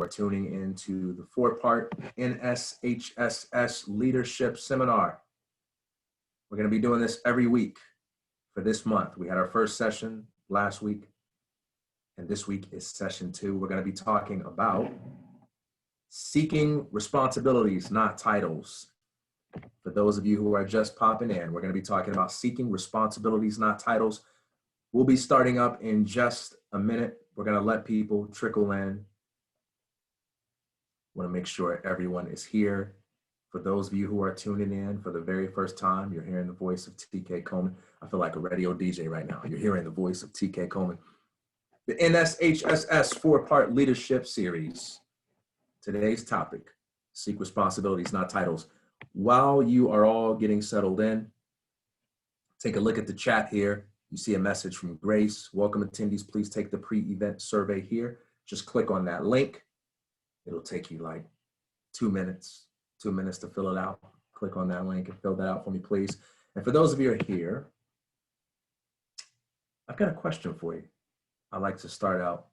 are tuning into the 4-part NSHSS Leadership Seminar. We're going to be doing this every week for this month. We had our first session last week, and this week is session 2. We're going to be talking about seeking responsibilities, not titles. For those of you who are just popping in, we're going to be talking about seeking responsibilities, not titles. We'll be starting up in just a minute. We're going to let people trickle in. Want to make sure everyone is here. For those of you who are tuning in for the very first time, you're hearing the voice of TK Coleman. I feel like a radio DJ right now. You're hearing the voice of TK Coleman. The NSHSS 4-part leadership series. Today's topic, seek responsibilities, not titles. While you are all getting settled in, take a look at the chat here. You see a message from Grace. Welcome attendees, please take the pre-event survey here. Just click on that link. It'll take you like 2 minutes to fill it out. Click on that link and fill that out for me, please. And for those of you who are here, I've got a question for you. I'd like to start out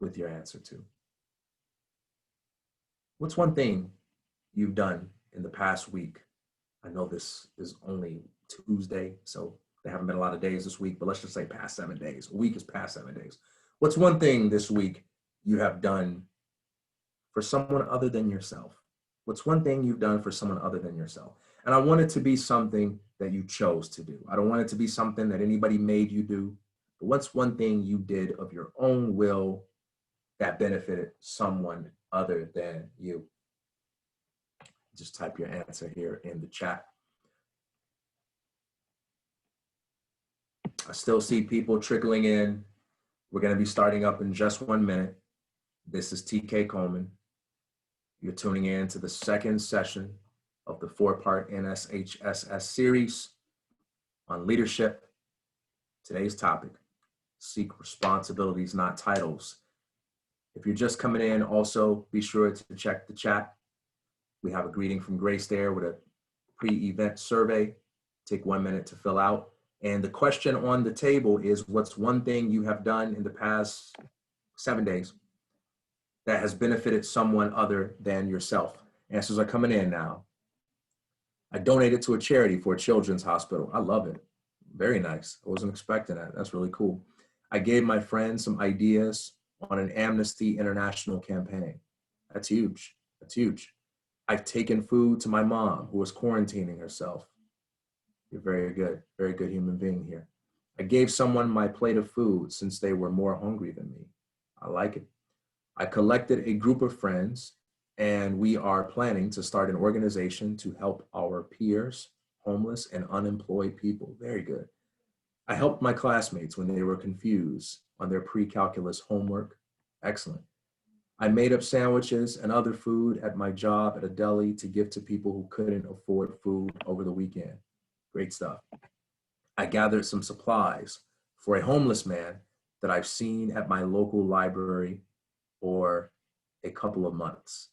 with your answer to. What's one thing you've done in the past week? I know this is only Tuesday, so there haven't been a lot of days this week, but let's just say past 7 days. A week is past 7 days. What's one thing this week you have done for someone other than yourself? What's one thing you've done for someone other than yourself? And I want it to be something that you chose to do. I don't want it to be something that anybody made you do. But what's one thing you did of your own will that benefited someone other than you? Just type your answer here in the chat. I still see people trickling in. We're going to be starting up in just 1 minute. This is TK Coleman. You're tuning in to the second session of the 4-part NSHSS series on leadership. Today's topic, seek responsibilities, not titles. If you're just coming in, also be sure to check the chat. We have a greeting from Grace there with a pre-event survey. Take 1 minute to fill out. And the question on the table is, what's one thing you have done in the past 7 days that has benefited someone other than yourself? Answers are coming in now. I donated to a charity for a children's hospital. I love it. Very nice. I wasn't expecting that. That's really cool. I gave my friends some ideas on an Amnesty International campaign. That's huge. That's huge. I've taken food to my mom who was quarantining herself. You're very good human being here. I gave someone my plate of food since they were more hungry than me. I like it. I collected a group of friends and we are planning to start an organization to help our peers, homeless and unemployed people. Very good. I helped my classmates when they were confused on their pre-calculus homework. Excellent. I made up sandwiches and other food at my job at a deli to give to people who couldn't afford food over the weekend. Great stuff. I gathered some supplies for a homeless man that I've seen at my local library for a couple of months.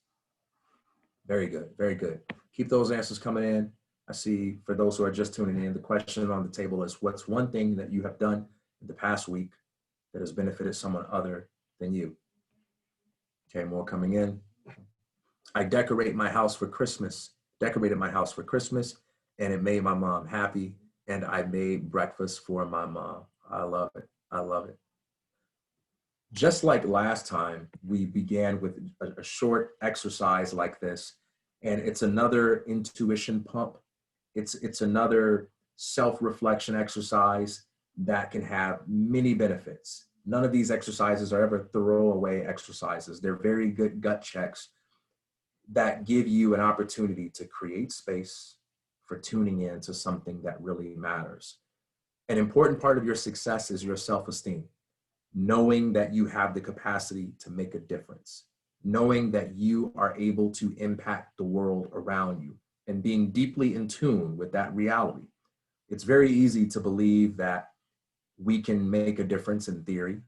Very good, very good. Keep those answers coming in. I see, for those who are just tuning in, the question on the table is, what's one thing that you have done in the past week that has benefited someone other than you? Okay, more coming in. I decorated my house for Christmas, and it made my mom happy, and I made breakfast for my mom. I love it. I love it. Just like last time, we began with a short exercise like this, and it's another intuition pump. It's another self-reflection exercise that can have many benefits. None of these exercises are ever throwaway exercises. They're very good gut checks that give you an opportunity to create space for tuning in to something that really matters. An important part of your success is your self-esteem. Knowing that you have the capacity to make a difference, knowing that you are able to impact the world around you, and being deeply in tune with that reality. It's very easy to believe that we can make a difference in theory.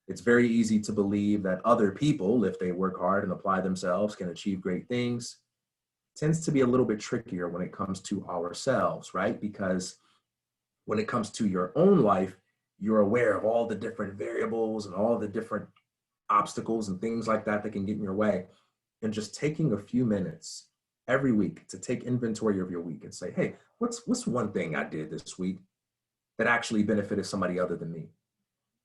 It's very easy to believe that other people, if they work hard and apply themselves, can achieve great things. It tends to be a little bit trickier when it comes to ourselves, right? Because when it comes to your own life, you're aware of all the different variables and all the different obstacles and things like that that can get in your way. And just taking a few minutes every week to take inventory of your week and say, hey, what's one thing I did this week that actually benefited somebody other than me?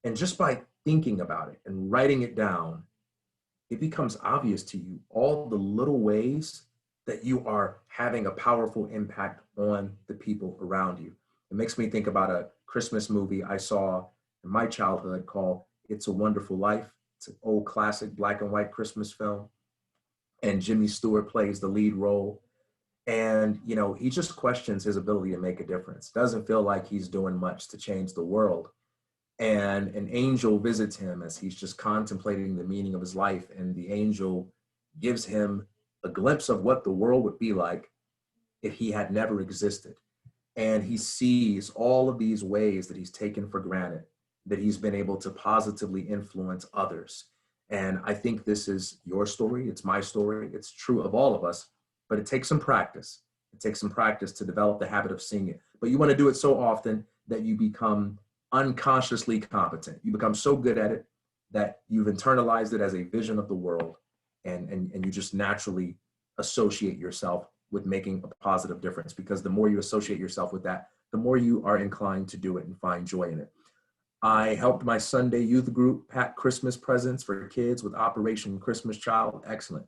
And just by thinking about it and writing it down, it becomes obvious to you all the little ways that you are having a powerful impact on the people around you. It makes me think about a Christmas movie I saw in my childhood called It's a Wonderful Life. It's an old classic black and white Christmas film. And Jimmy Stewart plays the lead role. And, you know, he just questions his ability to make a difference. Doesn't feel like he's doing much to change the world. And an angel visits him as he's just contemplating the meaning of his life. And the angel gives him a glimpse of what the world would be like if he had never existed. And he sees all of these ways that he's taken for granted, that he's been able to positively influence others. And I think this is your story. It's my story. It's true of all of us, but it takes some practice. It takes some practice to develop the habit of seeing it. But you want to do it so often that you become unconsciously competent. You become so good at it that you've internalized it as a vision of the world, and you just naturally associate yourself with making a positive difference, because the more you associate yourself with that, the more you are inclined to do it and find joy in it. I helped my Sunday youth group pack Christmas presents for kids with Operation Christmas Child. Excellent.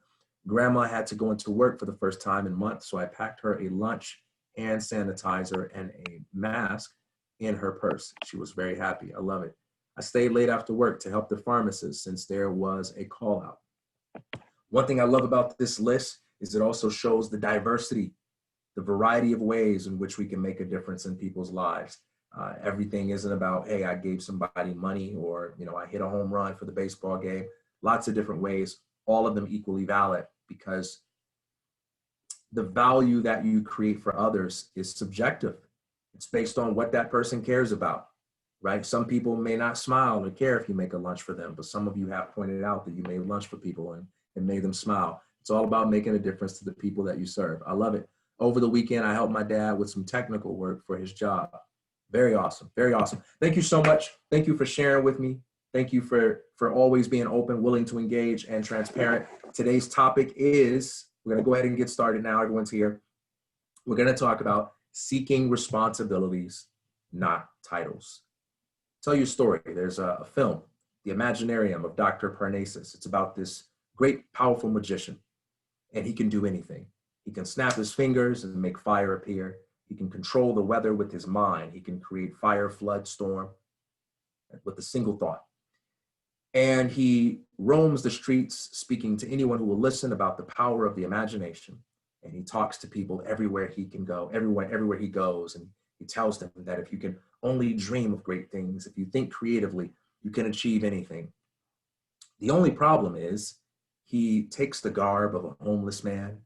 Grandma had to go into work for the first time in months, so I packed her a lunch, hand sanitizer, and a mask in her purse. She was very happy. I love it. I stayed late after work to help the pharmacist since there was a call out. One thing I love about this list is it also shows the diversity, the variety of ways in which we can make a difference in people's lives. Everything isn't about, hey, I gave somebody money, or, you know, I hit a home run for the baseball game. Lots of different ways, all of them equally valid, because the value that you create for others is subjective. It's based on what that person cares about, right? Some people may not smile or care if you make a lunch for them, but some of you have pointed out that you made lunch for people and made them smile. It's all about making a difference to the people that you serve. I love it. Over the weekend, I helped my dad with some technical work for his job. Very awesome. Very awesome. Thank you so much. Thank you for sharing with me. Thank you for always being open, willing to engage, and transparent. Today's topic is, we're going to go ahead and get started now. Everyone's here. We're going to talk about seeking responsibilities, not titles. Tell you a story. There's a film, The Imaginarium of Dr. Parnassus. It's about this great, powerful magician, and he can do anything. He can snap his fingers and make fire appear. He can control the weather with his mind. He can create fire, flood, storm with a single thought. And he roams the streets speaking to anyone who will listen about the power of the imagination. And he talks to people everywhere he can go, everywhere he goes. And he tells them that if you can only dream of great things, if you think creatively, you can achieve anything. The only problem is he takes the garb of a homeless man,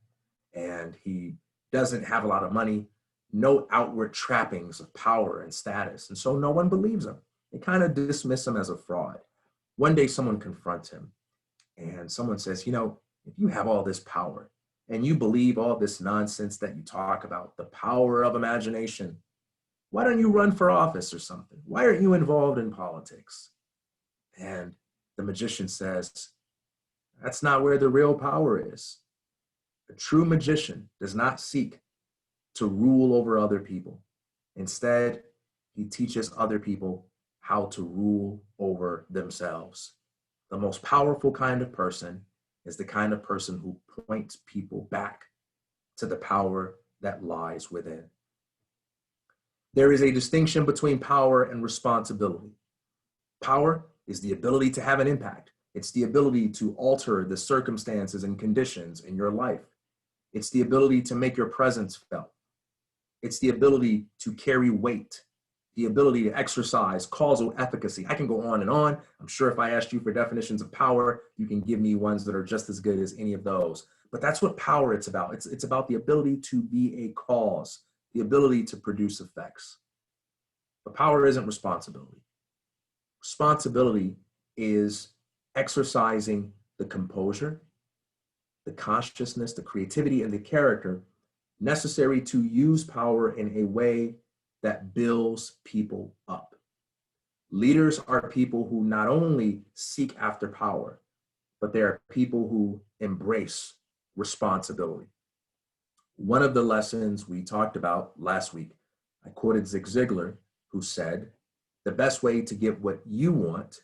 and he doesn't have a lot of money, no outward trappings of power and status. And so no one believes him. They kind of dismiss him as a fraud. One day someone confronts him, and someone says, you know, if you have all this power and you believe all this nonsense that you talk about, the power of imagination, why don't you run for office or something? Why aren't you involved in politics? And the magician says, that's not where the real power is. A true magician does not seek to rule over other people. Instead, he teaches other people how to rule over themselves. The most powerful kind of person is the kind of person who points people back to the power that lies within. There is a distinction between power and responsibility. Power is the ability to have an impact. It's the ability to alter the circumstances and conditions in your life. It's the ability to make your presence felt. It's the ability to carry weight, the ability to exercise causal efficacy. I can go on and on. I'm sure if I asked you for definitions of power, you can give me ones that are just as good as any of those. But that's what power it's about. It's about the ability to be a cause, the ability to produce effects. But power isn't responsibility. Responsibility is exercising the composure, the consciousness, the creativity, and the character necessary to use power in a way that builds people up. Leaders are people who not only seek after power, but they are people who embrace responsibility. One of the lessons we talked about last week, I quoted Zig Ziglar, who said, the best way to get what you want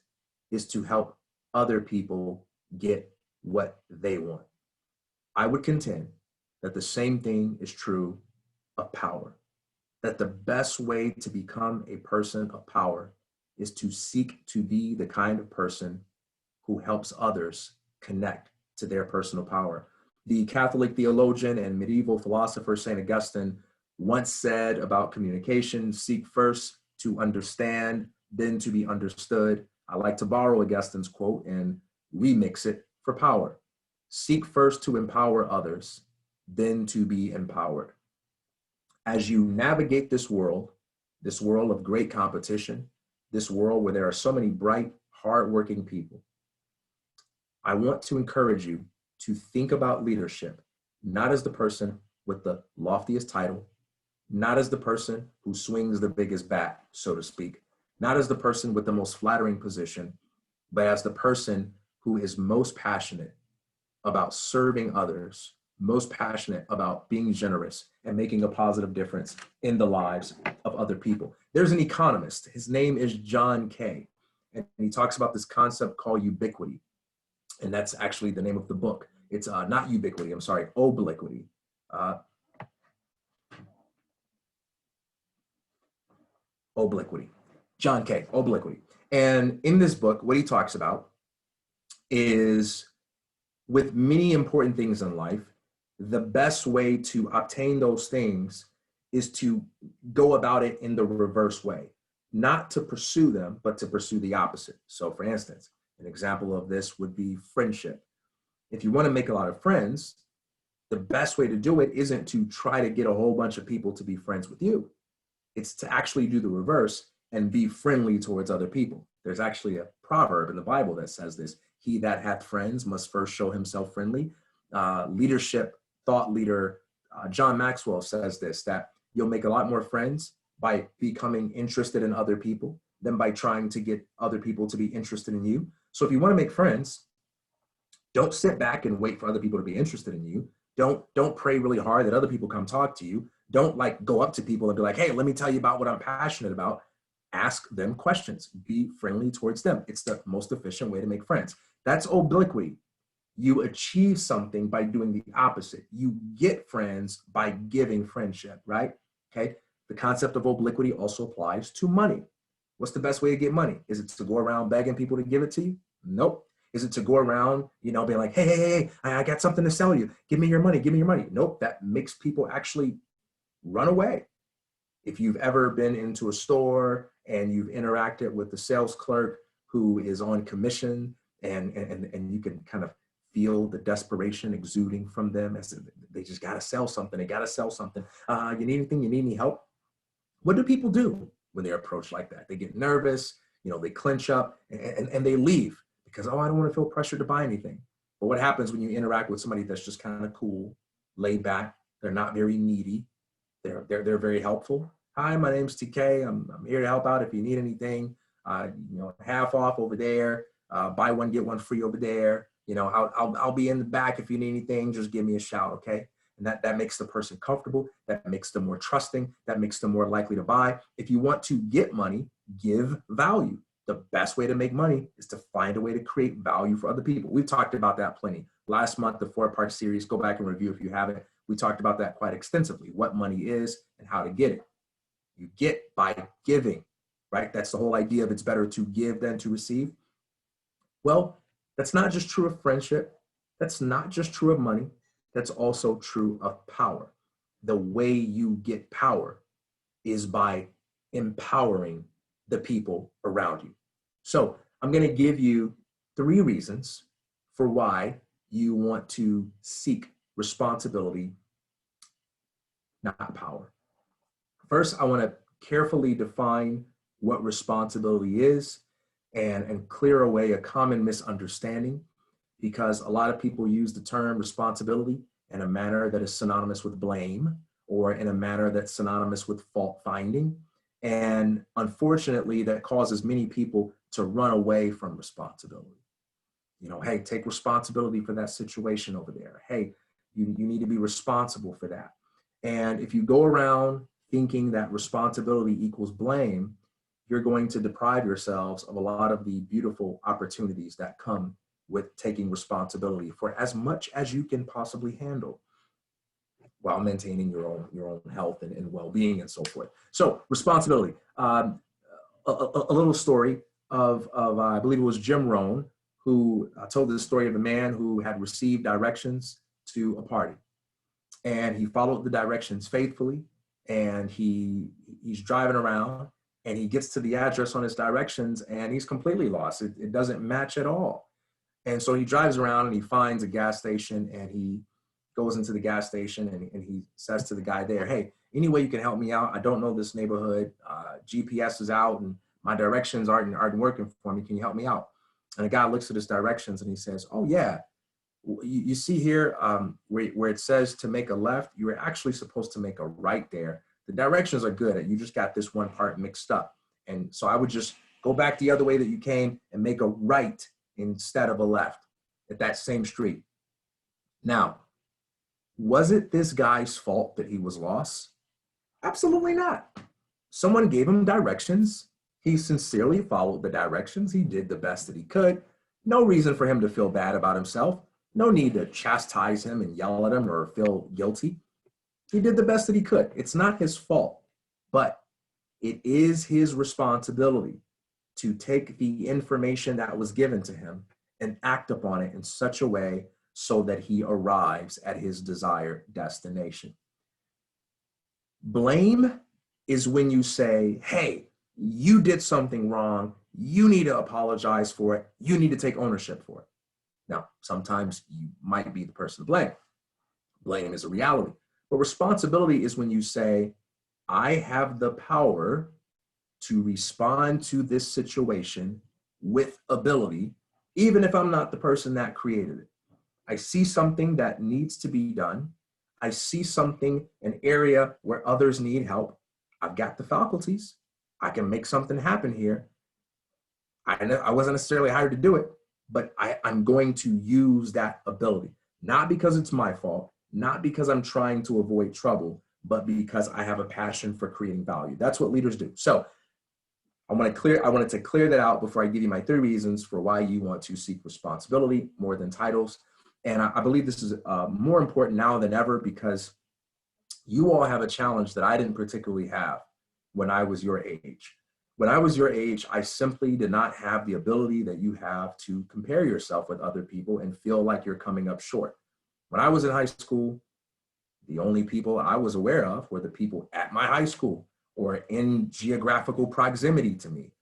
is to help other people get what they want. I would contend that the same thing is true of power, that the best way to become a person of power is to seek to be the kind of person who helps others connect to their personal power. The Catholic theologian and medieval philosopher St. Augustine once said about communication, seek first to understand, then to be understood. I like to borrow Augustine's quote and remix it for power. Seek first to empower others, then to be empowered. As you navigate this world of great competition, this world where there are so many bright, hardworking people, I want to encourage you to think about leadership, not as the person with the loftiest title, not as the person who swings the biggest bat, so to speak, not as the person with the most flattering position, but as the person who is most passionate about serving others, most passionate about being generous and making a positive difference in the lives of other people. There's an economist, his name is John Kay, and he talks about this concept called ubiquity. And that's actually the name of the book. It's not ubiquity, I'm sorry, obliquity. Obliquity. John Kay, obliquity. And in this book, what he talks about is, with many important things in life, the best way to obtain those things is to go about it in the reverse way, not to pursue them, but to pursue the opposite. So for instance, an example of this would be friendship. If you want to make a lot of friends, the best way to do it isn't to try to get a whole bunch of people to be friends with you. It's to actually do the reverse and be friendly towards other people. There's actually a proverb in the Bible that says this: he that hath friends must first show himself friendly. Leadership thought leader John Maxwell says this, that you'll make a lot more friends by becoming interested in other people than by trying to get other people to be interested in you. So if you want to make friends, don't sit back and wait for other people to be interested in you. Don't pray really hard that other people come talk to you. Don't like go up to people and be like, hey, let me tell you about what I'm passionate about. Ask them questions. Be friendly towards them. It's the most efficient way to make friends. That's obliquity. You achieve something by doing the opposite. You get friends by giving friendship, right? Okay. The concept of obliquity also applies to money. What's the best way to get money? Is it to go around begging people to give it to you? Nope. Is it to go around, being like, hey, I got something to sell you. Give me your money. Give me your money. Nope. That makes people actually run away. If you've ever been into a store and you've interacted with the sales clerk who is on commission, and you can kind of feel the desperation exuding from them as they just got to sell something. They got to sell something. You need anything? You need any help? What do people do when they're approached like that? They get nervous, they clench up and they leave because, I don't want to feel pressured to buy anything. But what happens when you interact with somebody that's just kind of cool, laid back, they're not very needy, they're very helpful. Hi, my name's TK. I'm here to help out if you need anything. Half off over there. Buy one, get one free over there. I'll be in the back if you need anything. Just give me a shout, okay? And that makes the person comfortable. That makes them more trusting. That makes them more likely to buy. If you want to get money, give value. The best way to make money is to find a way to create value for other people. We've talked about that plenty. Last month, the 4-part series, go back and review if you haven't. We talked about that quite extensively, what money is and how to get it. You get by giving, right? That's the whole idea of it's better to give than to receive. Well, that's not just true of friendship. That's not just true of money. That's also true of power. The way you get power is by empowering the people around you. So I'm going to give you 3 reasons for why you want to seek responsibility, not power. First, I want to carefully define what responsibility is and clear away a common misunderstanding, because a lot of people use the term responsibility in a manner that is synonymous with blame or in a manner that's synonymous with fault finding. And unfortunately, that causes many people to run away from responsibility. You know, hey, take responsibility for that situation over there. Hey, you need to be responsible for that. And if you go around thinking that responsibility equals blame, you're going to deprive yourselves of a lot of the beautiful opportunities that come with taking responsibility for as much as you can possibly handle while maintaining your own health and well-being and so forth. So responsibility. A little story of I believe it was Jim Rohn, who told the story of a man who had received directions to a party, and he followed the directions faithfully, and he's driving around, and he gets to the address on his directions, and he's completely lost. It doesn't match at all. And so he drives around and he finds a gas station, and he goes into the gas station, and he says to the guy there, hey, any way you can help me out? I don't know this neighborhood. GPS is out and my directions aren't working for me. Can you help me out? And the guy looks at his directions and he says, oh yeah, you see here where it says to make a left, you were actually supposed to make a right there. The directions are good. You just got this one part mixed up. And so I would just go back the other way that you came and make a right instead of a left at that same street. Now, was it this guy's fault that he was lost? Absolutely not. Someone gave him directions. He sincerely followed the directions. He did the best that he could. No reason for him to feel bad about himself. No need to chastise him and yell at him or feel guilty. He did the best that he could. It's not his fault, but it is his responsibility to take the information that was given to him and act upon it in such a way so that he arrives at his desired destination. Blame is when you say, hey, you did something wrong. You need to apologize for it. You need to take ownership for it. Now, sometimes you might be the person to blame. Blame is a reality. But responsibility is when you say, I have the power to respond to this situation with ability, even if I'm not the person that created it. I see something that needs to be done. I see something, an area where others need help. I've got the faculties. I can make something happen here. I wasn't necessarily hired to do it, but I'm going to use that ability, not because it's my fault, not because I'm trying to avoid trouble, but because I have a passion for creating value. That's what leaders do. So I wanted to clear that out before I give you my 3 reasons for why you want to seek responsibility more than titles. And I believe this is more important now than ever because you all have a challenge that I didn't particularly have when I was your age. When I was your age, I simply did not have the ability that you have to compare yourself with other people and feel like you're coming up short. When I was in high school, the only people I was aware of were the people at my high school or in geographical proximity to me.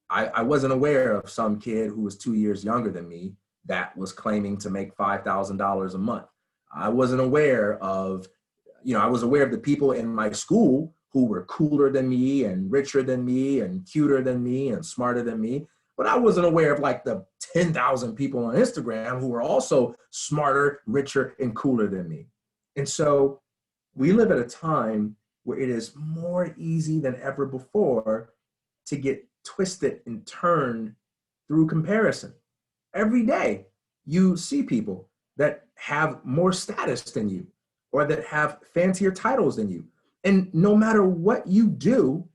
I wasn't aware of some kid who was 2 years younger than me that was claiming to make $5,000 a month. I wasn't aware of, I was aware of the people in my school who were cooler than me and richer than me and cuter than me and smarter than me. But I wasn't aware of like the 10,000 people on Instagram who were also smarter, richer, and cooler than me. And so we live at a time where it is more easy than ever before to get twisted and turned through comparison. Every day you see people that have more status than you or that have fancier titles than you. And no matter what you do,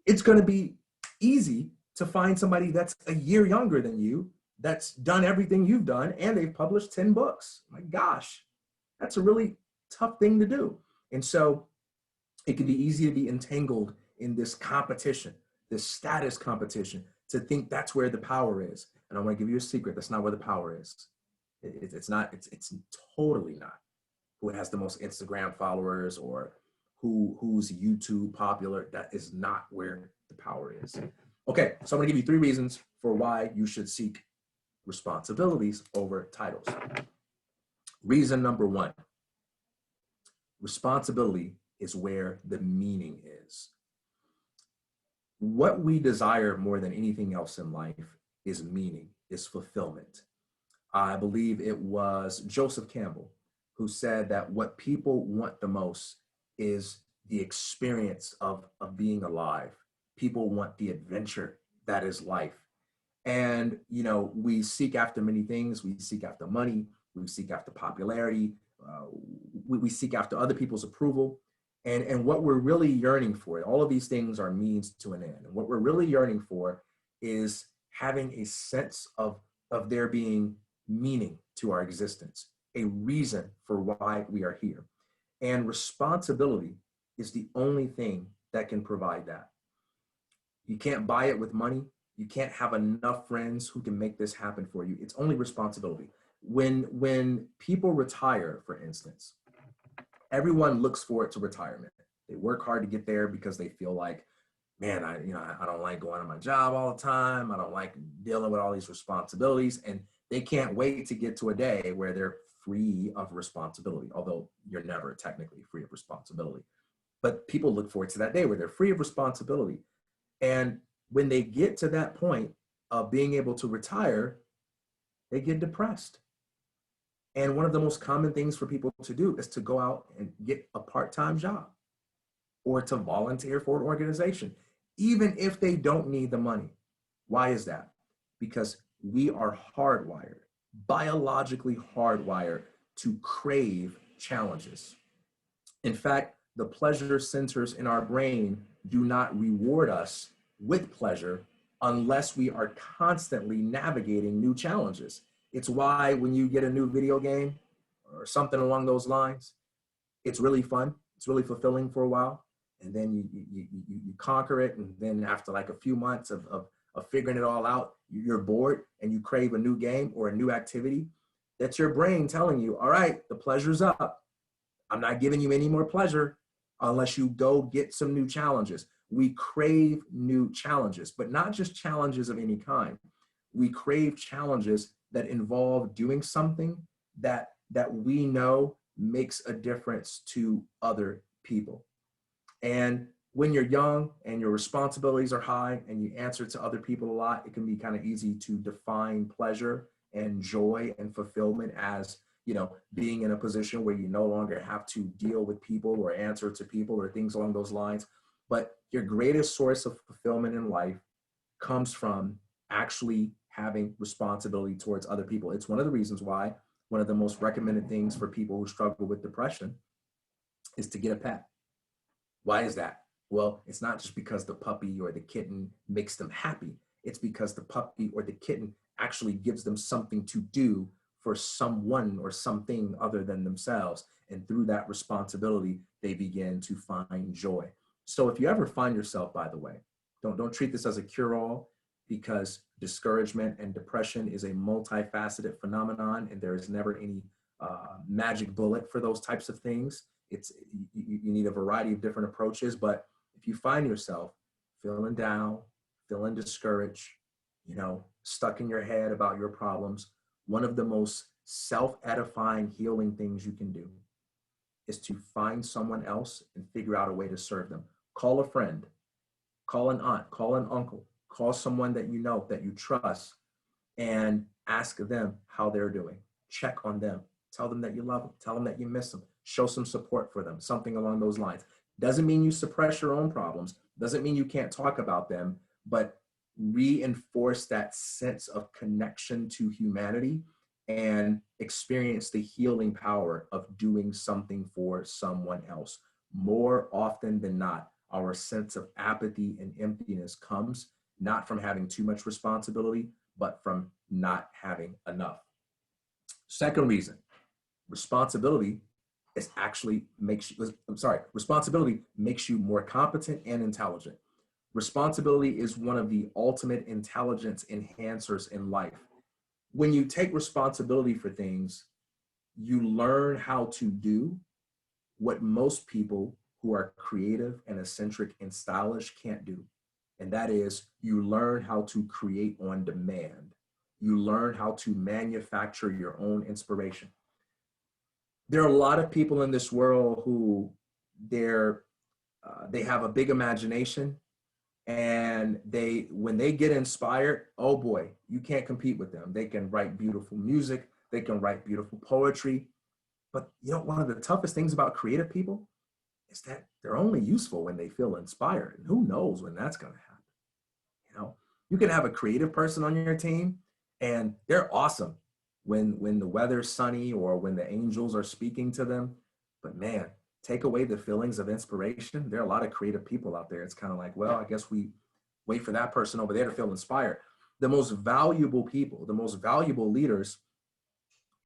it's going to be easy to find somebody that's a year younger than you, that's done everything you've done, and they've published 10 books. My gosh, that's a really tough thing to do. And so it can be easy to be entangled in this competition, this status competition, to think that's where the power is. And I want to give you a secret. That's not where the power is. It's not, it's totally not who has the most Instagram followers or who's YouTube popular. That is not where the power is. Okay, so I'm going to give you 3 reasons for why you should seek responsibilities over titles. Reason number 1, responsibility is where the meaning is. What we desire more than anything else in life is meaning, is fulfillment. I believe it was Joseph Campbell who said that what people want the most is the experience of being alive. People want the adventure that is life. And, we seek after many things. We seek after money. We seek after popularity. We seek after other people's approval. And what we're really yearning for, all of these things are means to an end. And what we're really yearning for is having a sense of there being meaning to our existence, a reason for why we are here. And responsibility is the only thing that can provide that. You can't buy it with money. You can't have enough friends who can make this happen for you. It's only responsibility. When people retire, for instance, everyone looks forward to retirement. They work hard to get there because they feel like, man, I don't like going to my job all the time. I don't like dealing with all these responsibilities. And they can't wait to get to a day where they're free of responsibility, although you're never technically free of responsibility. But people look forward to that day where they're free of responsibility. And when they get to that point of being able to retire, they get depressed. And one of the most common things for people to do is to go out and get a part-time job or to volunteer for an organization, even if they don't need the money. Why is that? Because we are hardwired, biologically hardwired to crave challenges. In fact, the pleasure centers in our brain do not reward us with pleasure unless we are constantly navigating new challenges. It's why when you get a new video game or something along those lines, it's really fun. It's really fulfilling for a while. And then you conquer it. And then after like a few months of figuring it all out, you're bored and you crave a new game or a new activity. That's your brain telling you, all right, the pleasure's up. I'm not giving you any more pleasure unless you go get some new challenges. We crave new challenges, but not just challenges of any kind. We crave challenges that involve doing something that we know makes a difference to other people. And when you're young and your responsibilities are high and you answer to other people a lot, it can be kind of easy to define pleasure and joy and fulfillment as, being in a position where you no longer have to deal with people or answer to people or things along those lines. But your greatest source of fulfillment in life comes from actually having responsibility towards other people. It's one of the reasons why one of the most recommended things for people who struggle with depression is to get a pet. Why is that? Well, it's not just because the puppy or the kitten makes them happy. It's because the puppy or the kitten actually gives them something to do for someone or something other than themselves. And through that responsibility, they begin to find joy. So if you ever find yourself, by the way, don't treat this as a cure-all, because discouragement and depression is a multifaceted phenomenon, and there is never any magic bullet for those types of things. You need a variety of different approaches. But if you find yourself feeling down, feeling discouraged, stuck in your head about your problems, one of the most self-edifying healing things you can do is to find someone else and figure out a way to serve them. Call a friend, call an aunt, call an uncle, call someone that you know, that you trust, and ask them how they're doing. Check on them. Tell them that you love them. Tell them that you miss them. Show some support for them, something along those lines. Doesn't mean you suppress your own problems. Doesn't mean you can't talk about them, but reinforce that sense of connection to humanity and experience the healing power of doing something for someone else. More often than not, our sense of apathy and emptiness comes not from having too much responsibility, but from not having enough. Second reason, responsibility responsibility makes you more competent and intelligent. Responsibility is one of the ultimate intelligence enhancers in life. When you take responsibility for things, you learn how to do what most people who are creative and eccentric and stylish can't do. And that is, you learn how to create on demand. You learn how to manufacture your own inspiration. There are a lot of people in this world who they have a big imagination, and when they get inspired, oh boy, you can't compete with them. They can write beautiful music, they can write beautiful poetry. But one of the toughest things about creative people is that they're only useful when they feel inspired. And who knows when that's going to happen? You can have a creative person on your team and they're awesome when the weather's sunny or when the angels are speaking to them. But man, take away the feelings of inspiration. There are a lot of creative people out there. It's kind of like, well, I guess we wait for that person over there to feel inspired. The most valuable people, the most valuable leaders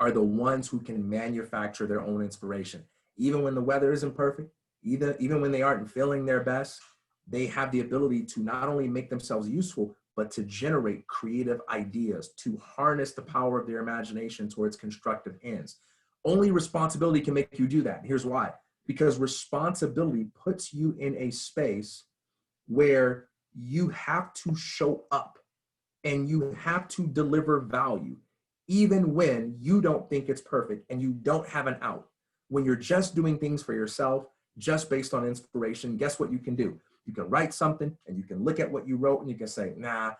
are the ones who can manufacture their own inspiration. Even when the weather isn't perfect, even when they aren't feeling their best, they have the ability to not only make themselves useful, but to generate creative ideas, to harness the power of their imagination towards constructive ends. Only responsibility can make you do that. Here's why. Because responsibility puts you in a space where you have to show up and you have to deliver value, even when you don't think it's perfect and you don't have an out. When you're just doing things for yourself, just based on inspiration, guess what you can do? You can write something and you can look at what you wrote and you can say, nah,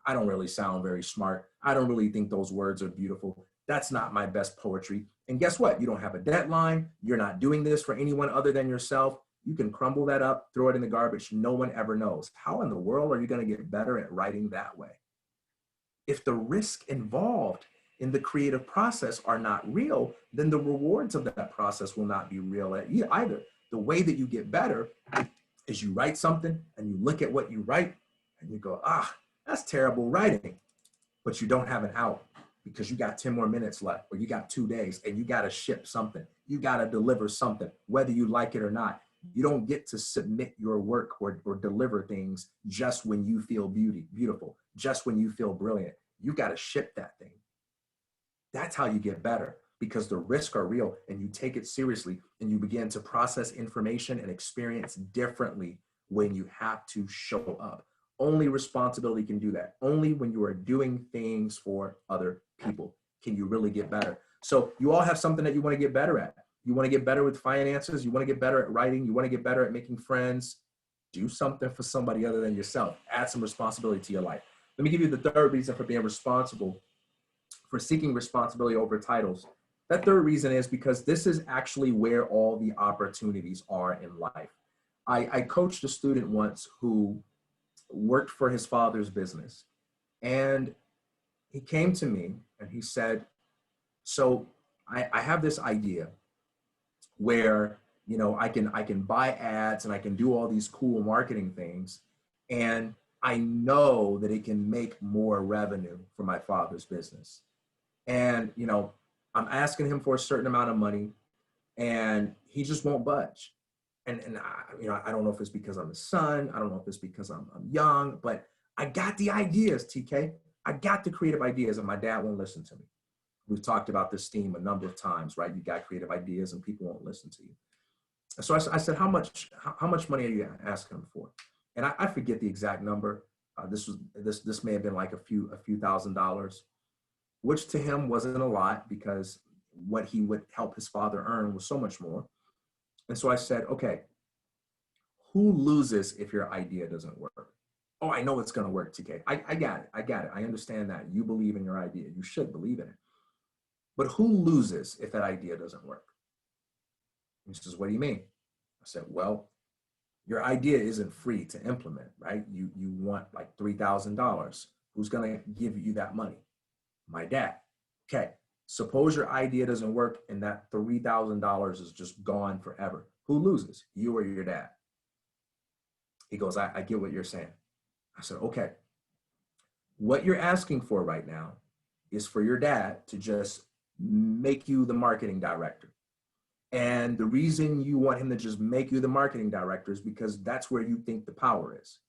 I don't really sound very smart. I don't really think those words are beautiful. That's not my best poetry. And guess what? You don't have a deadline. You're not doing this for anyone other than yourself. You can crumble that up, throw it in the garbage. No one ever knows. How in the world are you going to get better at writing that way? If the risk involved in the creative process are not real, then the rewards of that process will not be real either. The way that you get better is you write something and you look at what you write and you go, that's terrible writing, but you don't have an out because you got 10 more minutes left or you got 2 days and you got to ship something. You got to deliver something, whether you like it or not. You don't get to submit your work or deliver things just when you feel beautiful, just when you feel brilliant. You got to ship that thing. That's how you get better, because the risks are real and you take it seriously and you begin to process information and experience differently when you have to show up. Only responsibility can do that. Only when you are doing things for other people can you really get better. So you all have something that you want to get better at. You want to get better with finances. You want to get better at writing. You want to get better at making friends. Do something for somebody other than yourself. Add some responsibility to your life. Let me give you the third reason for being responsible, for seeking responsibility over titles. That third reason is because this is actually where all the opportunities are in life. I coached a student once who worked for his father's business. And he came to me and he said, so I have this idea where, you know, I can buy ads and I can do all these cool marketing things. And I know that it can make more revenue for my father's business. And, you know, I'm asking him for a certain amount of money and he just won't budge. And I don't know if it's because I'm his son. I don't know if it's because I'm young, but I got the ideas, TK. I got the creative ideas and my dad won't listen to me. We've talked about this theme a number of times, right? You got creative ideas and people won't listen to you. So I said, how much money are you asking him for? And I forget the exact number. This may have been like a few $1,000s, which to him wasn't a lot because what he would help his father earn was so much more. And so I said, okay, who loses if your idea doesn't work? Oh, I know it's going to work, TK. I got it. I understand that. You believe in your idea. You should believe in it. But who loses if that idea doesn't work? He says, what do you mean? I said, well, your idea isn't free to implement, right? You want like $3,000. Who's going to give you that money? My dad. Okay. Suppose your idea doesn't work and that $3,000 is just gone forever. Who loses? You or your dad? He goes, I get what you're saying. I said, okay. What you're asking for right now is for your dad to just make you the marketing director. And the reason you want him to just make you the marketing director is because that's where you think the power is.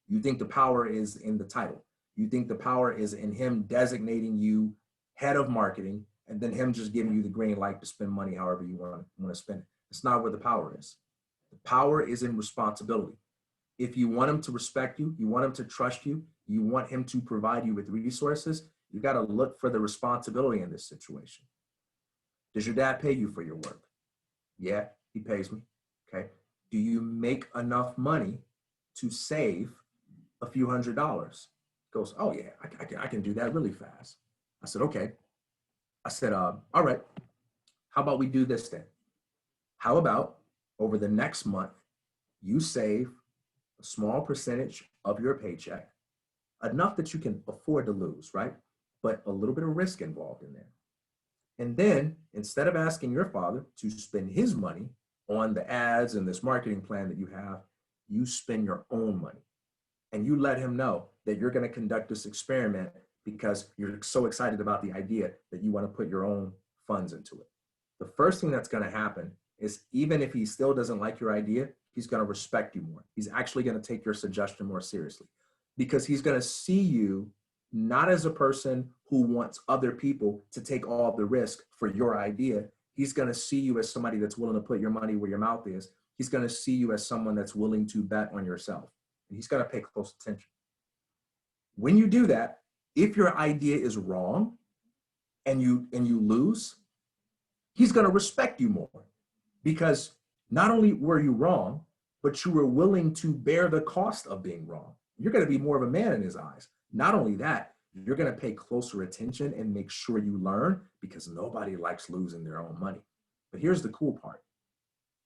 You think the power is in the title. You think the power is in him designating you head of marketing and then him just giving you the green light to spend money however you want to spend it. It's not where the power is. The power is in responsibility. If you want him to respect you, you want him to trust you, you want him to provide you with resources, you got to look for the responsibility in this situation. Does your dad pay you for your work? Yeah, he pays me. Okay. Do you make enough money to save a few $100s? Goes, oh yeah, I can do that really fast. I said, okay. I said, all right, how about we do this then? How about over the next month, you save a small percentage of your paycheck enough that you can afford to lose, right? But a little bit of risk involved in there. And then instead of asking your father to spend his money on the ads and this marketing plan that you have, you spend your own money. And you let him know that you're going to conduct this experiment because you're so excited about the idea that you want to put your own funds into it. The first thing that's going to happen is, even if he still doesn't like your idea, he's going to respect you more. He's actually going to take your suggestion more seriously, because he's going to see you not as a person who wants other people to take all the risk for your idea. He's going to see you as somebody that's willing to put your money where your mouth is. He's going to see you as someone that's willing to bet on yourself. And he's going to pay close attention. When you do that, if your idea is wrong and you lose, he's going to respect you more, because not only were you wrong, but you were willing to bear the cost of being wrong. You're going to be more of a man in his eyes. Not only that, you're going to pay closer attention and make sure you learn, because nobody likes losing their own money. But here's the cool part.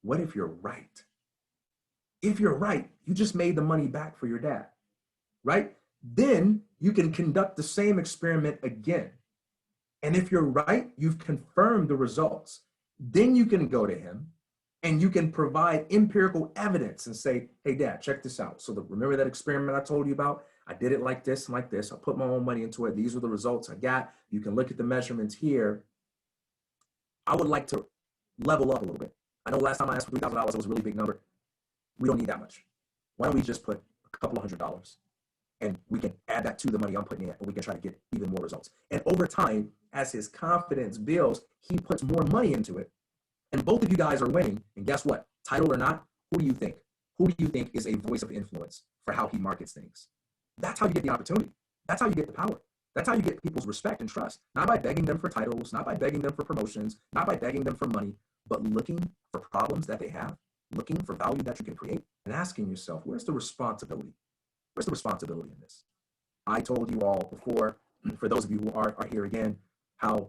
What if you're right? If you're right, you just made the money back for your dad, right? Then you can conduct the same experiment again. And if you're right, you've confirmed the results. Then you can go to him and you can provide empirical evidence and say, hey, Dad, check this out. So remember that experiment I told you about? I did it like this and like this. I put my own money into it. These are the results I got. You can look at the measurements here. I would like to level up a little bit. I know last time I asked for $3,000, it was a really big number. We don't need that much. Why don't we just put a couple of $100 and we can add that to the money I'm putting in, and we can try to get even more results. And over time, as his confidence builds, he puts more money into it, and both of you guys are winning. And guess what? Title or not, who do you think? Who do you think is a voice of influence for how he markets things? That's how you get the opportunity. That's how you get the power. That's how you get people's respect and trust. Not by begging them for titles, not by begging them for promotions, not by begging them for money, but looking for problems that they have, looking for value that you can create, and asking yourself, where's the responsibility? Where's the responsibility in this? I told you all before, for those of you who are here again, how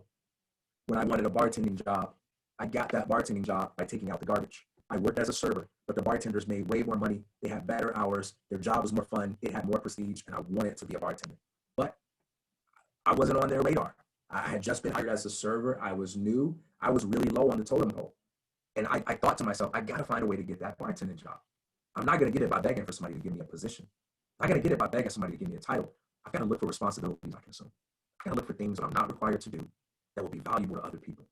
when I wanted a bartending job, I got that bartending job by taking out the garbage. I worked as a server, but the bartenders made way more money. They had better hours. Their job was more fun. It had more prestige, and I wanted to be a bartender. But I wasn't on their radar. I had just been hired as a server. I was new. I was really low on the totem pole. And I thought to myself, I got to find a way to get that bartending job. I'm not going to get it by begging for somebody to give me a position. I got to get it by begging somebody to give me a title. I've got to look for responsibilities I can assume. I got to look for things that I'm not required to do that will be valuable to other people.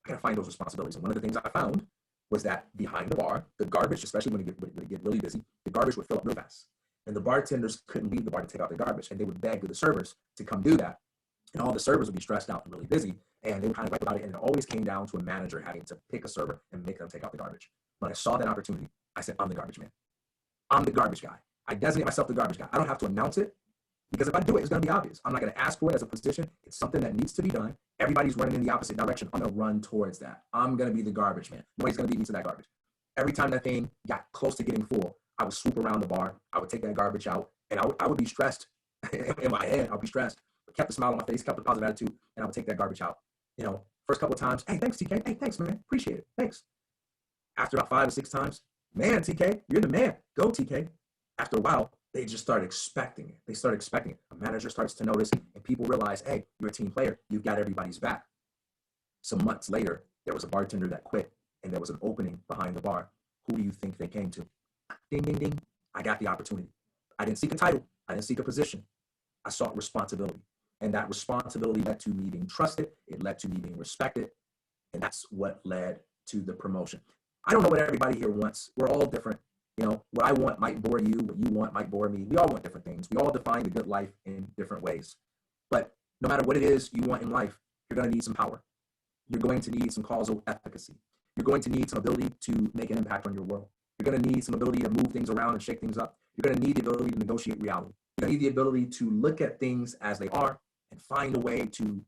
I got to find those responsibilities. And one of the things I found was that behind the bar, the garbage, especially when it get really busy, the garbage would fill up real fast. And the bartenders couldn't leave the bar to take out the garbage. And they would beg the servers to come do that. And all the servers would be stressed out and really busy. And they would kind of gripe about it. And it always came down to a manager having to pick a server and make them take out the garbage. When I saw that opportunity, I said, I'm the garbage man. I'm the garbage guy. I designate myself the garbage guy. I don't have to announce it, because if I do it, it's going to be obvious. I'm not going to ask for it as a position. It's something that needs to be done. Everybody's running in the opposite direction. I'm going to run towards that. I'm going to be the garbage man. Nobody's going to beat me to that garbage. Every time that thing got close to getting full, I would swoop around the bar. I would take that garbage out, and I would be stressed. In my head, I'll be stressed. But kept a smile on my face, kept a positive attitude, and I would take that garbage out. You know, first couple of times, hey, thanks, TK. Hey, thanks, man. Appreciate it. Thanks. After about 5 or 6 times, man, TK, you're the man. Go, TK. After a while, they just start expecting it. They start expecting it. A manager starts to notice, and people realize, hey, you're a team player. You've got everybody's back. Some months later, there was a bartender that quit, and there was an opening behind the bar. Who do you think they came to? Ding, ding, ding. I got the opportunity. I didn't seek a title. I didn't seek a position. I sought responsibility. And that responsibility led to me being trusted. It led to me being respected. And that's what led to the promotion. I don't know what everybody here wants. We're all different. You know, what I want might bore you. What you want might bore me. We all want different things. We all define the good life in different ways. But no matter what it is you want in life, you're going to need some power. You're going to need some causal efficacy. You're going to need some ability to make an impact on your world. You're going to need some ability to move things around and shake things up. You're going to need the ability to negotiate reality. You're going to need the ability to look at things as they are and find a way to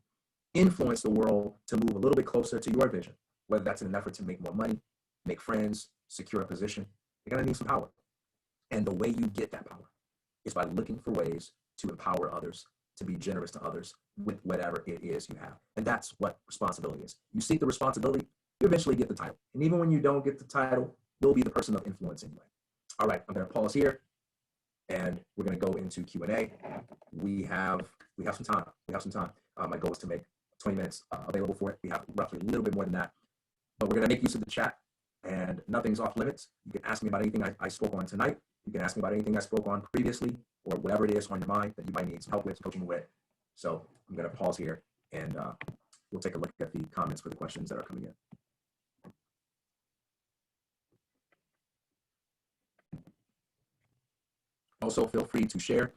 influence the world to move a little bit closer to your vision, whether that's in an effort to make more money, make friends, secure a position. You're going to need some power. And the way you get that power is by looking for ways to empower others, to be generous to others with whatever it is you have. And that's what responsibility is. You seek the responsibility, you eventually get the title. And even when you don't get the title, you'll be the person of influence anyway. All right, I'm going to pause here. and we're going to go into Q&A. We have some time. My goal is to make 20 minutes available for it. We have roughly a little bit more than that, but we're going to make use of the chat, and nothing's off limits. You can ask me about anything I spoke on tonight. You can ask me about anything I spoke on previously, or whatever it is on your mind that you might need some help with, coaching with. So I'm going to pause here, and we'll take a look at the comments for the questions that are coming in. Also, feel free to share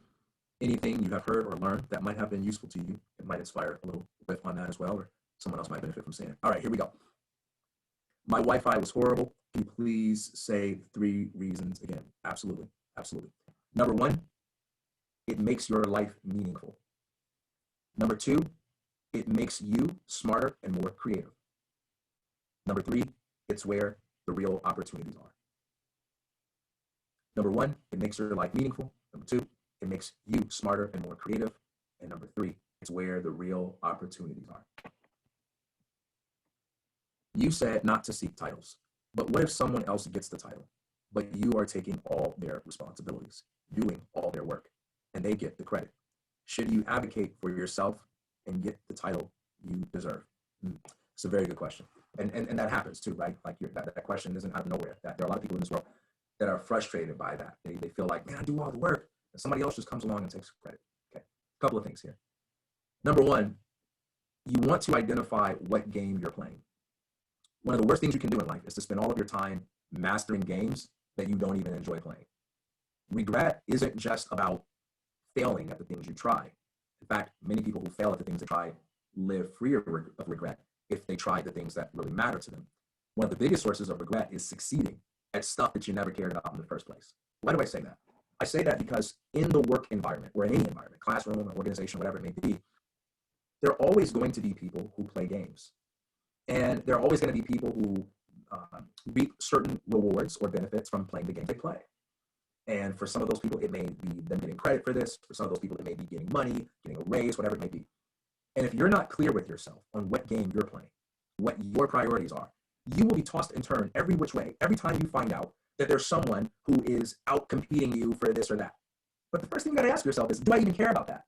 anything you have heard or learned that might have been useful to you. It might inspire a little bit on that as well, or someone else might benefit from seeing it. All right, here we go. My Wi-Fi was horrible. Can you please say 3 reasons again? Absolutely, absolutely. Number 1, it makes your life meaningful. Number 2, it makes you smarter and more creative. Number 3, it's where the real opportunities are. Number 1, it makes your life meaningful. Number 2, it makes you smarter and more creative. And number 3, it's where the real opportunities are. You said not to seek titles, but what if someone else gets the title, but you are taking all their responsibilities, doing all their work, and they get the credit? Should you advocate for yourself and get the title you deserve? It's a very good question. And that happens too, right? Like that question isn't out of nowhere. That there are a lot of people in this world that are frustrated by that. They feel like, man, I do all the work, and somebody else just comes along and takes credit. Okay, a couple of things here. Number 1, you want to identify what game you're playing. One of the worst things you can do in life is to spend all of your time mastering games that you don't even enjoy playing. Regret isn't just about failing at the things you try. In fact, many people who fail at the things they try live freer of regret if they try the things that really matter to them. One of the biggest sources of regret is succeeding at stuff that you never cared about in the first place. Why do I say that? I say that because in the work environment, or in any environment, classroom, organization, whatever it may be, there are always going to be people who play games. And there are always going to be people who reap certain rewards or benefits from playing the games they play. And for some of those people, it may be them getting credit for this. For some of those people, it may be getting money, getting a raise, whatever it may be. And if you're not clear with yourself on what game you're playing, what your priorities are, you will be tossed and turned every which way, every time you find out that there's someone who is out competing you for this or that. But the first thing you got to ask yourself is, do I even care about that?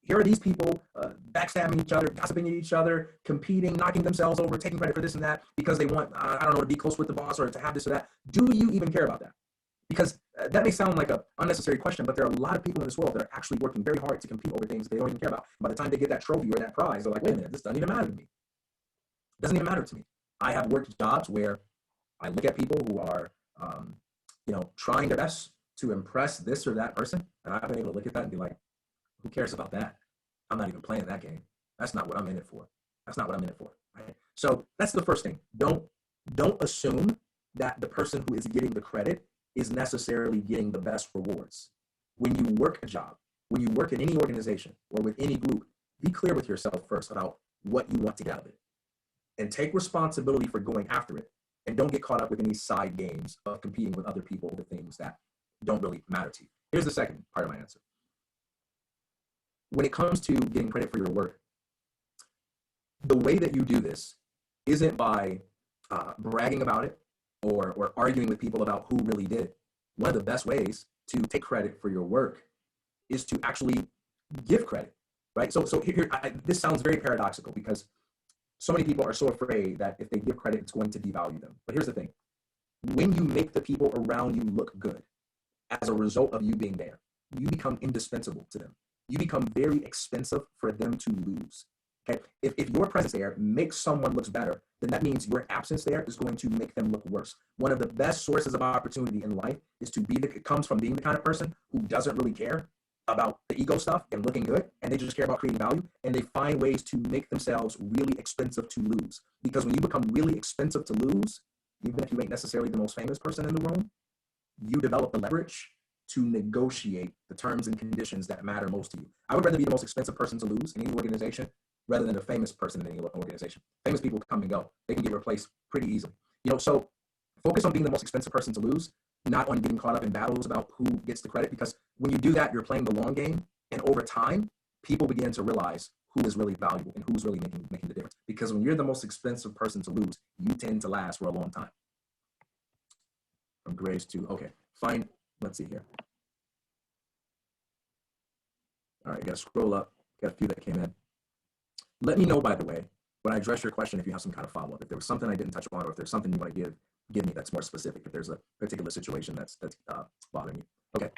Here are these people backstabbing each other, gossiping at each other, competing, knocking themselves over, taking credit for this and that because they want, I don't know, to be close with the boss or to have this or that. Do you even care about that? Because that may sound like an unnecessary question, but there are a lot of people in this world that are actually working very hard to compete over things they don't even care about. By the time they get that trophy or that prize, they're like, wait a minute, this doesn't even matter to me. It doesn't even matter to me. I have worked jobs where I look at people who are, trying their best to impress this or that person, and I've been able to look at that and be like, who cares about that? I'm not even playing that game. That's not what I'm in it for. That's not what I'm in it for. Right? So that's the first thing. Don't assume that the person who is getting the credit is necessarily getting the best rewards. When you work a job, when you work in any organization or with any group, be clear with yourself first about what you want to get out of it. And take responsibility for going after it. And don't get caught up with any side games of competing with other people over things that don't really matter to you. Here's the second part of my answer. When it comes to getting credit for your work, the way that you do this isn't by bragging about it or arguing with people about who really did it. One of the best ways to take credit for your work is to actually give credit, right? So here this sounds very paradoxical because so many people are so afraid that if they give credit, it's going to devalue them. But here's the thing. When you make the people around you look good as a result of you being there, you become indispensable to them. You become very expensive for them to lose. Okay? If your presence there makes someone look better, then that means your absence there is going to make them look worse. One of the best sources of opportunity in life is it comes from being the kind of person who doesn't really care about the ego stuff and looking good, and they just care about creating value, and they find ways to make themselves really expensive to lose. Because when you become really expensive to lose, even if you ain't necessarily the most famous person in the room, you develop the leverage to negotiate the terms and conditions that matter most to you. I would rather be the most expensive person to lose in any organization rather than a famous person in any organization. Famous people come and go. They can get replaced pretty easily. So focus on being the most expensive person to lose, not on getting caught up in battles about who gets the credit, because when you do that, you're playing the long game. And over time, people begin to realize who is really valuable and who's really making the difference. Because when you're the most expensive person to lose, you tend to last for a long time. From Grace to, okay, fine. Let's see here. All right, you gotta scroll up. Got a few that came in. Let me know, by the way, when I address your question, if you have some kind of follow-up, if there was something I didn't touch on, or if there's something you want to give me that's more specific, if there's a particular situation that's bothering you. Okay.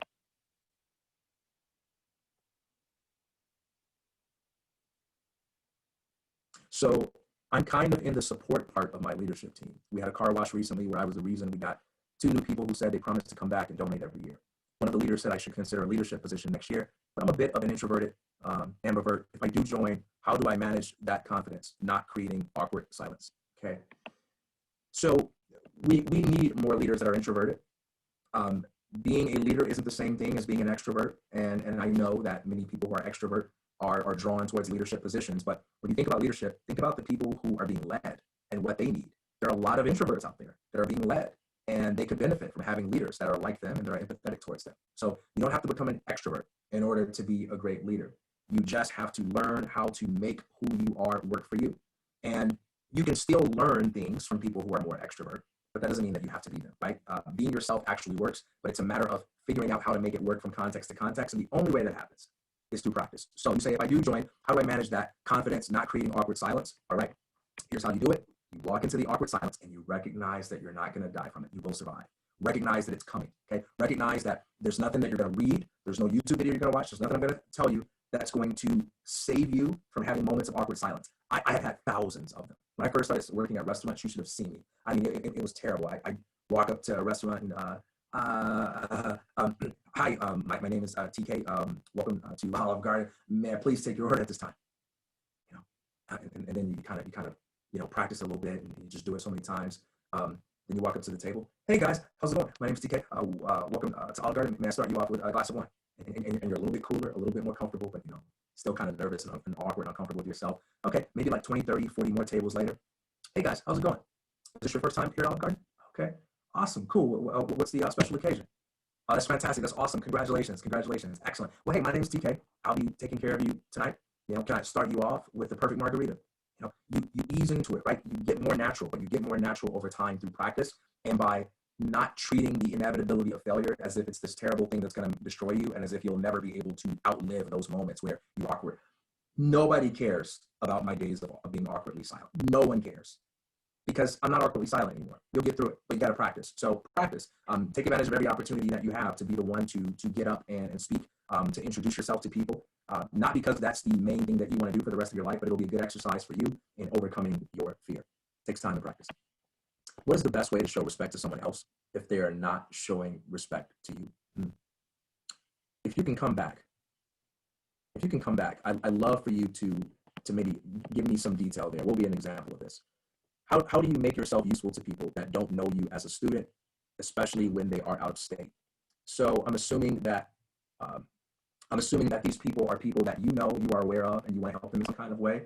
So I'm kind of in the support part of my leadership team. We had a car wash recently where I was the reason we got 2 new people who said they promised to come back and donate every year. One of the leaders said I should consider a leadership position next year, but I'm a bit of an introverted ambivert. If I do join, how do I manage that confidence, not creating awkward silence? Okay. So we need more leaders that are introverted. Being a leader isn't the same thing as being an extrovert. And I know that many people who are extrovert are drawn towards leadership positions. But when you think about leadership, think about the people who are being led and what they need. There are a lot of introverts out there that are being led, and they could benefit from having leaders that are like them and that are empathetic towards them. So you don't have to become an extrovert in order to be a great leader. You just have to learn how to make who you are work for you. And you can still learn things from people who are more extrovert, but that doesn't mean that you have to be them, right? Being yourself actually works, but it's a matter of figuring out how to make it work from context to context. And the only way that happens is through practice. So you say, if I do join, how do I manage that confidence, not creating awkward silence? All right, here's how you do it. You walk into the awkward silence and you recognize that you're not going to die from it. You will survive. Recognize that it's coming, okay? Recognize that there's nothing that you're going to read. There's no YouTube video you're going to watch. There's nothing I'm going to tell you that's going to save you from having moments of awkward silence. I have had thousands of them. When I first started working at restaurants, you should have seen me. I mean, it was terrible. I walk up to a restaurant and, hi, my name is TK. Welcome to Olive Garden. May I please take your order at this time? You know, and then you kind of practice a little bit, and you just do it so many times. Then you walk up to the table. Hey guys, how's it going? My name is TK. Welcome to Olive Garden. May I start you off with a glass of wine? And you're a little bit cooler, a little bit more comfortable, but still kind of nervous and awkward and uncomfortable with yourself. Okay, maybe like 20, 30, 40 more tables later. Hey guys, how's it going? Is this your first time here at Olive Garden? Okay, awesome, cool. What's the special occasion? Oh, that's fantastic. That's awesome. Congratulations. Congratulations. Excellent. Well, hey, my name is TK. I'll be taking care of you tonight. Can I start you off with the perfect margarita? You ease into it, right? You get more natural, but you get more natural over time through practice and by not treating the inevitability of failure as if it's this terrible thing that's going to destroy you and as if you'll never be able to outlive those moments where you're awkward. Nobody cares about my days of being awkwardly silent. No one cares because I'm not awkwardly silent anymore. You'll get through it, but you got to practice. So practice. Take advantage of every opportunity that you have to be the one to get up and speak, to introduce yourself to people. Not because that's the main thing that you want to do for the rest of your life, but it'll be a good exercise for you in overcoming your fear. It takes time to practice. What is the best way to show respect to someone else if they are not showing respect to you? If you can come back, I'd love for you to maybe give me some detail there. What will be an example of this? How do you make yourself useful to people that don't know you as a student, especially when they are out of state? So I'm assuming that these people are people that you are aware of, and you want to help them in some kind of way.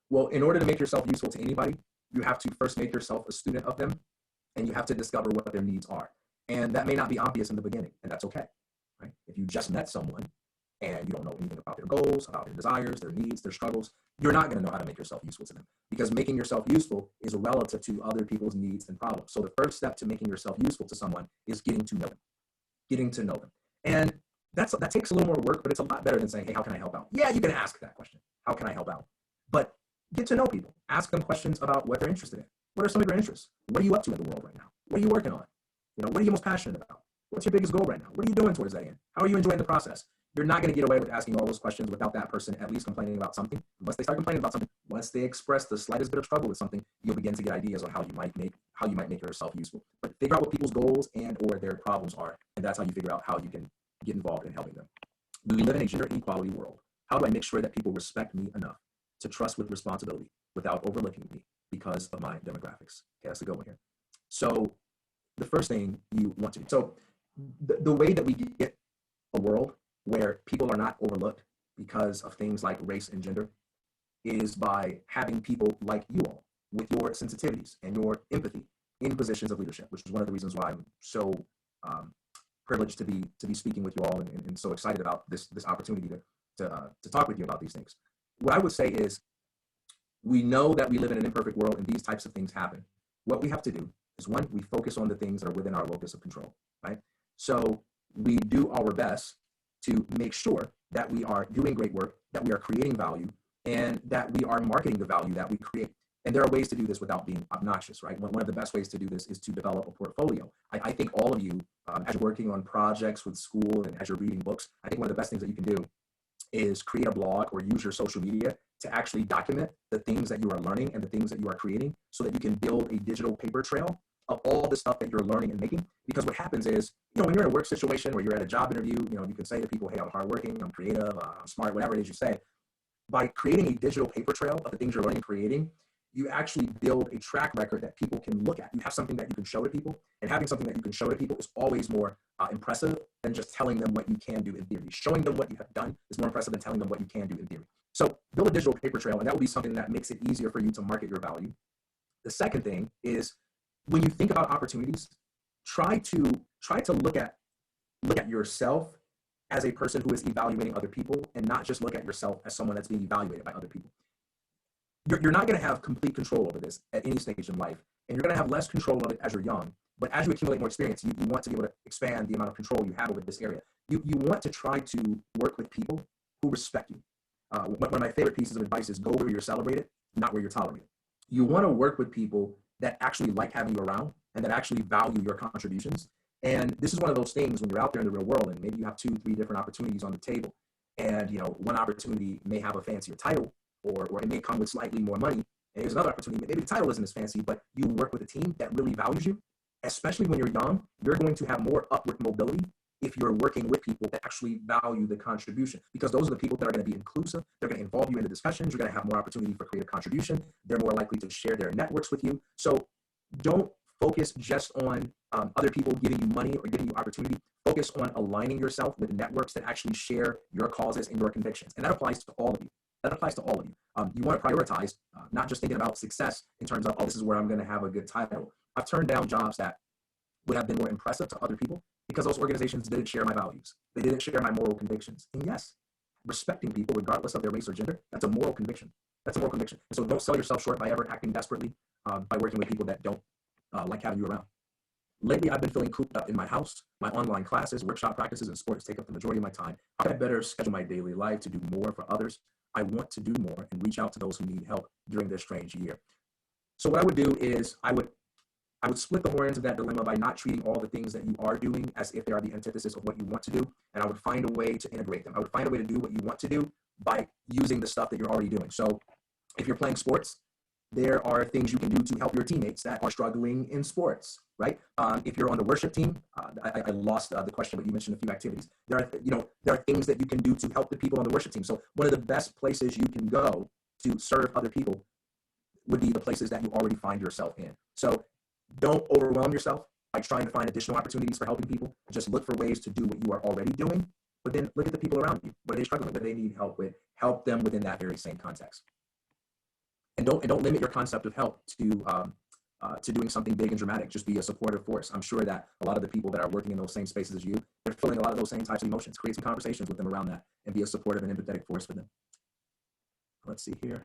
Well, in order to make yourself useful to anybody, you have to first make yourself a student of them, and you have to discover what their needs are. And that may not be obvious in the beginning, and that's okay, right? If you just met someone and you don't know anything about their goals, about their desires, their needs, their struggles, you're not going to know how to make yourself useful to them, because making yourself useful is relative to other people's needs and problems. So the first step to making yourself useful to someone is getting to know them. And that takes a little more work, but it's a lot better than saying, hey, how can I help out? Yeah, you can ask that question. How can I help out? But get to know people. Ask them questions about what they're interested in. What are some of your interests? What are you up to in the world right now? What are you working on? What are you most passionate about? What's your biggest goal right now? What are you doing towards that end? How are you enjoying the process? You're not going to get away with asking all those questions without that person at least complaining about something. Once they start complaining about something, once they express the slightest bit of struggle with something, you'll begin to get ideas on how you might make yourself useful. But figure out what people's goals and or their problems are, and that's how you figure out how you can get involved in helping them. We live in a gender inequality world. How do I make sure that people respect me enough to trust with responsibility without overlooking me because of my demographics? Okay, that's a good one here. So the first thing you want to do. So the way that we get a world where people are not overlooked because of things like race and gender is by having people like you all with your sensitivities and your empathy in positions of leadership, which is one of the reasons why I'm so privileged to be speaking with you all and so excited about this opportunity to talk with you about these things. What I would say is, we know that we live in an imperfect world and these types of things happen. What we have to do is, one, we focus on the things that are within our locus of control, right? So we do our best to make sure that we are doing great work, that we are creating value, and that we are marketing the value that we create. And there are ways to do this without being obnoxious, right? One of the best ways to do this is to develop a portfolio. I think all of you, as you're working on projects with school and as you're reading books, I think one of the best things that you can do is create a blog or use your social media to actually document the things that you are learning and the things that you are creating so that you can build a digital paper trail of all the stuff that you're learning and making. Because what happens is, when you're in a work situation where you're at a job interview, you can say to people, hey, I'm hardworking, I'm creative, I'm smart, whatever it is you say. By creating a digital paper trail of the things you're learning and creating, you actually build a track record that people can look at. You have something that you can show to people, and having something that you can show to people is always more impressive than just telling them what you can do in theory. Showing them what you have done is more impressive than telling them what you can do in theory. So build a digital paper trail, and that will be something that makes it easier for you to market your value. The second thing is, when you think about opportunities, try to look at yourself as a person who is evaluating other people, and not just look at yourself as someone that's being evaluated by other people. You're not going to have complete control over this at any stage in life, and you're going to have less control of it as you're young. But as you accumulate more experience, you want to be able to expand the amount of control you have over this area. You want to try to work with people who respect you. One of my favorite pieces of advice is go where you're celebrated, not where you're tolerated. You want to work with people that actually like having you around and that actually value your contributions. And this is one of those things when you're out there in the real world and maybe you have 2-3 different opportunities on the table, and one opportunity may have a fancier title, or it may come with slightly more money. And here's another opportunity, maybe the title isn't as fancy, but you work with a team that really values you. Especially when you're young, you're going to have more upward mobility if you're working with people that actually value the contribution, because those are the people that are going to be inclusive. They're going to involve you in the discussions. You're going to have more opportunity for creative contribution. They're more likely to share their networks with you. So don't focus just on other people giving you money or giving you opportunity. Focus on aligning yourself with networks that actually share your causes and your convictions. And that applies to all of you. That applies to all of you. You want to prioritize, not just thinking about success in terms of, oh, this is where I'm going to have a good title. I've turned down jobs that would have been more impressive to other people because those organizations didn't share my values. They didn't share my moral convictions. And yes, respecting people regardless of their race or gender, that's a moral conviction. That's a moral conviction. And so don't sell yourself short by ever acting desperately by working with people that don't like having you around. Lately, I've been feeling cooped up in my house. My online classes, workshop practices, and sports take up the majority of my time. How can I better schedule my daily life to do more for others? I want to do more and reach out to those who need help during this strange year. So what I would do is I would split the horns of that dilemma by not treating all the things that you are doing as if they are the antithesis of what you want to do. And I would find a way to integrate them. I would find a way to do what you want to do by using the stuff that you're already doing. So if you're playing sports, there are things you can do to help your teammates that are struggling in sports, right? If you're on the worship team, I lost the question, but you mentioned a few activities. There are things that you can do to help the people on the worship team. So one of the best places you can go to serve other people would be the places that you already find yourself in. So don't overwhelm yourself by trying to find additional opportunities for helping people. Just look for ways to do what you are already doing, but then look at the people around you. What are they struggling with? What they need help with? Help them within that very same context. And don't limit your concept of help to doing something big and dramatic. Just be a supportive force. I'm sure that a lot of the people that are working in those same spaces as you, they're feeling a lot of those same types of emotions. Create some conversations with them around that and be a supportive and empathetic force for them. Let's see here.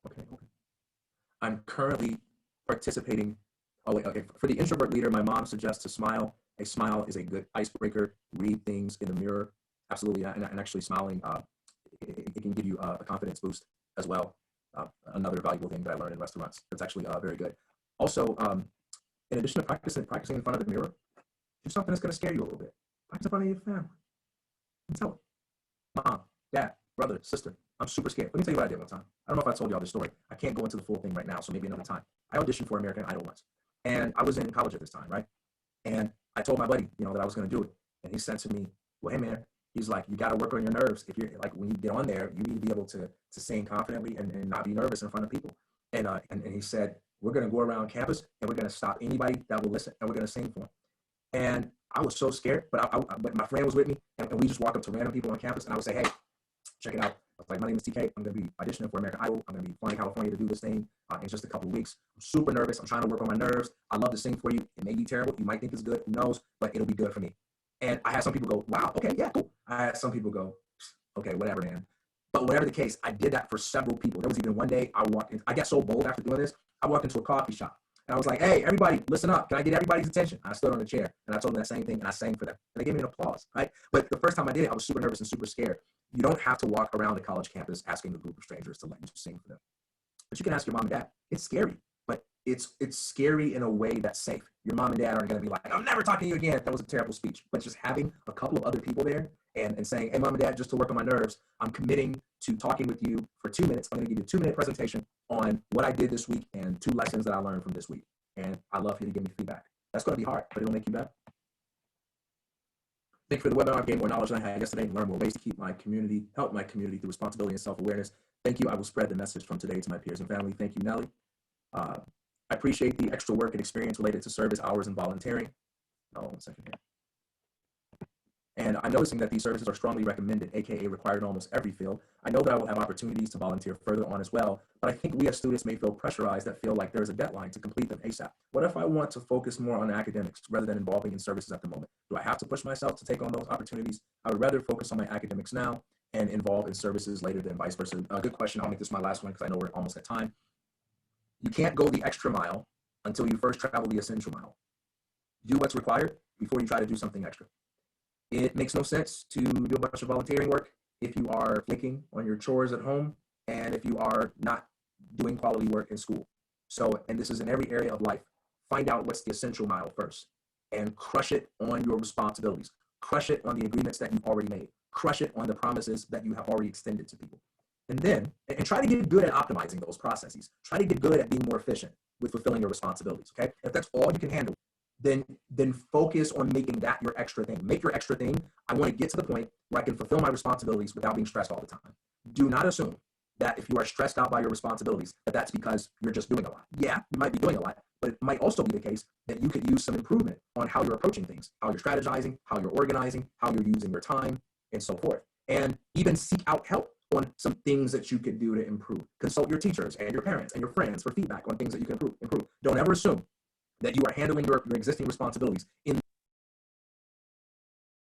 Okay. I'm currently participating. Oh, wait, okay. For the introvert leader, my mom suggests to smile. A smile is a good icebreaker. Read things in the mirror. Absolutely. And actually smiling, it can give you a confidence boost as well. Another valuable thing that I learned in restaurants. It's actually very good. Also, in addition to practicing in front of the mirror, do something that's going to scare you a little bit. Practice in front of your family. And tell them, Mom, Dad, brother, sister, I'm super scared. Let me tell you what I did one time. I don't know if I told y'all this story. I can't go into the full thing right now, so maybe another time. I auditioned for American Idol once. And I was in college at this time, right? And I told my buddy, that I was going to do it. And he said to me, well, hey, man, he's like, you got to work on your nerves. If you're like, when you get on there, you need to be able to sing confidently and not be nervous in front of people. And he said, we're going to go around campus and we're going to stop anybody that will listen and we're going to sing for them. And I was so scared, but my friend was with me and we just walk up to random people on campus and I would say, hey, check it out. I was like, my name is TK. I'm going to be auditioning for American Idol. I'm going to be flying to California to do this thing in just a couple of weeks. I'm super nervous. I'm trying to work on my nerves. I love to sing for you. It may be terrible. You might think it's good. Who knows? But it'll be good for me. And I had some people go, wow, okay, yeah, cool. I had some people go, okay, whatever, man. But whatever the case, I did that for several people. There was even one day I got so bold after doing this. I walked into a coffee shop And I was like, hey, everybody, listen up. Can I get everybody's attention? I stood on the chair and I told them that same thing and I sang for them. And they gave me an applause, right? But the first time I did it, I was super nervous and super scared. You don't have to walk around a college campus asking a group of strangers to let you sing for them. But you can ask your mom and dad. It's scary, but it's scary in a way that's safe. Your mom and dad aren't going to be like, I'm never talking to you again. That was a terrible speech. But just having a couple of other people there and saying, hey, mom and dad, just to work on my nerves, I'm committing to talking with you for 2 minutes. I'm going to give you a 2-minute presentation on what I did this week and 2 lessons that I learned from this week. And I'd love for you to give me feedback. That's going to be hard, but it'll make you better. Thank you for the webinar. I've gained more knowledge than I had yesterday and learned more ways to help my community through responsibility and self-awareness. Thank you. I will spread the message from today to my peers and family. Thank you, Nellie. I appreciate the extra work and experience related to service hours and volunteering. Oh, 1 second here. And I'm noticing that these services are strongly recommended, AKA required in almost every field. I know that I will have opportunities to volunteer further on as well, but I think we as students may feel pressurized that feel like there's a deadline to complete them ASAP. What if I want to focus more on academics rather than involving in services at the moment? Do I have to push myself to take on those opportunities? I would rather focus on my academics now and involve in services later than vice versa. Good question. I'll make this my last one because I know we're almost at time. You can't go the extra mile until you first travel the essential mile. Do what's required before you try to do something extra. It makes no sense to do a bunch of volunteering work if you are flaking on your chores at home and if you are not doing quality work in school. So, and this is in every area of life, find out what's the essential mile first and crush it on your responsibilities. Crush it on the agreements that you've already made. Crush it on the promises that you have already extended to people. And then, and try to get good at optimizing those processes. Try to get good at being more efficient with fulfilling your responsibilities, okay? If that's all you can handle, then focus on making that your extra thing. Make your extra thing. I want to get to the point where I can fulfill my responsibilities without being stressed all the time. Do not assume that if you are stressed out by your responsibilities, that's because you're just doing a lot. Yeah, you might be doing a lot, but it might also be the case that you could use some improvement on how you're approaching things, how you're strategizing, how you're organizing, how you're using your time, and so forth. And even seek out help on some things that you could do to improve. Consult your teachers and your parents and your friends for feedback on things that you can improve. Don't ever assume that you are handling your existing responsibilities in